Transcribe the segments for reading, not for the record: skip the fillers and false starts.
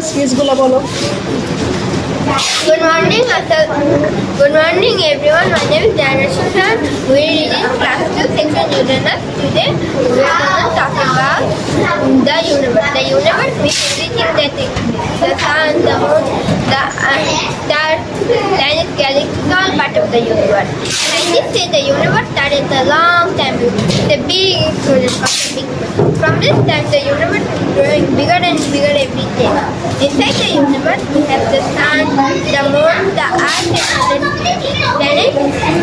স্পিচগুলো বলো। Good morning, good morning everyone. My name is Dhanashin Khan. We are in class 2 section Uranus. Today we are going to talk about the universe. The universe means everything that exists. The sun, the moon, the stars, planets, galaxies, all part of the universe. Scientists say the universe started a long time ago. The big explosion of the Big Bang. From this time, the universe is growing bigger and bigger every day. Inside the universe, we have the sun, the moon, the earth, and other planets,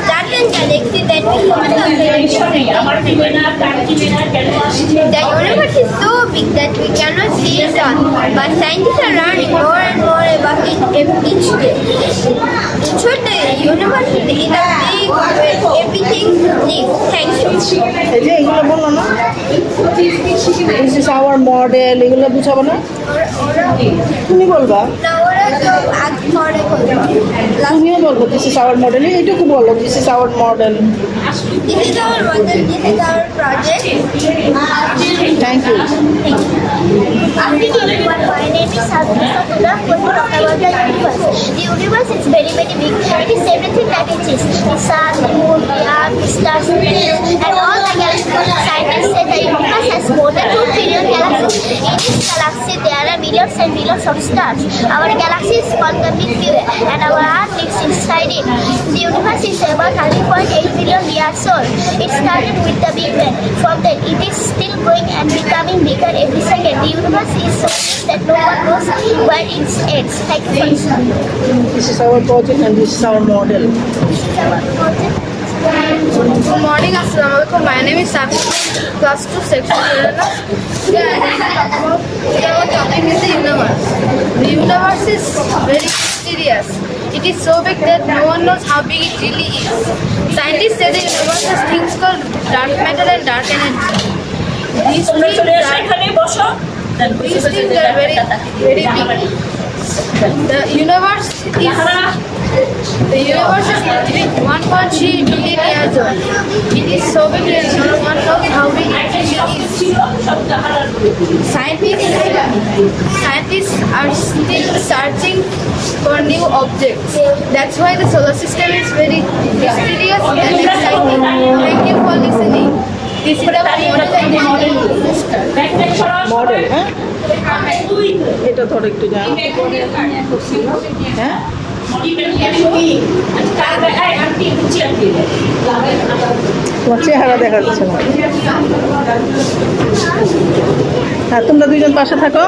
stars and galaxies that we The universe is so big that we cannot see it all, but scientists are learning more and more about it each day. In short, the universe is a big where everything lives. Thank you. This is our model. এগুলো বুঝাবো না? তুমি বলবা? তুমিও বলবো this is our model. এইটুকু বলো this is our model. This is our model. This is our project. Thank you. Everyone, my name is Sabina. Today I'm going to talk about the universe. The universe is very big. It is everything that exists. The sun, the moon, the earth, the stars, the planets, and all the galaxies. Scientists say the universe has more than 2 trillion galaxies. In this galaxy, there are millions and millions of stars. Our galaxy is called the Milky Way, and our Earth lives inside it. The universe is about 13.8 billion years old. It started with the Big Bang. From then, it is still growing and becoming bigger every second. The universe is so big that no one knows where it ends. Thank you for listening. This is our project and this is our model. This is our project. Good morning, Assalamualaikum. My name is Safi, class 2 section Uranus. Today our topic is the universe. The universe is very mysterious. It is so big that no one knows how big it really is. Scientists say the universe has things called dark matter and dark energy. These things are very big. The universe is 1.3 billion years old. It is so big that no one knows how big it really is. Scientists are still searching for new objects. That's why the solar system is very mysterious and exciting. Thank you for listening. This is the model হ্যাঁ এটা ধর একটু জানো হ্যাঁ তোমার চেহারা দেখা যাচ্ছে না হ্যাঁ তোমরা দুইজন পাশে থাকো